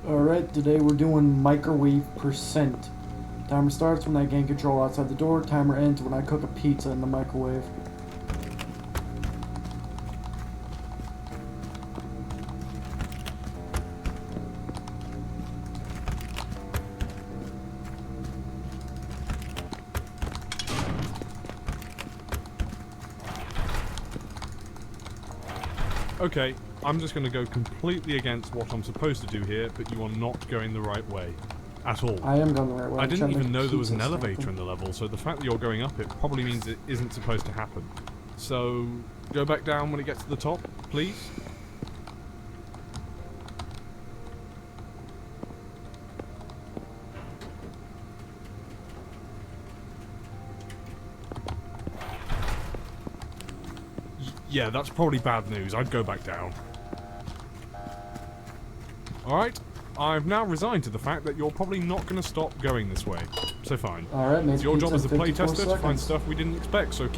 Alright, today we're doing microwave percent. Timer starts when I gain control outside the door. Timer ends when I cook a pizza in the microwave. Okay, I'm just going to go completely against what I'm supposed to do here, but you are not going the right way. At all. I am going the right way. I didn't even know there was an pizzas, elevator in the level, so the fact that you're going up it probably means it isn't supposed to happen. So, go back down when it gets to the top, please? Yeah, that's probably bad news. I'd go back down. Alright, I've now resigned to the fact that you're probably not going to stop going this way. So fine. Alright, It's your job as a pizza in 54 playtester to find seconds. stuff we didn't expect, so keep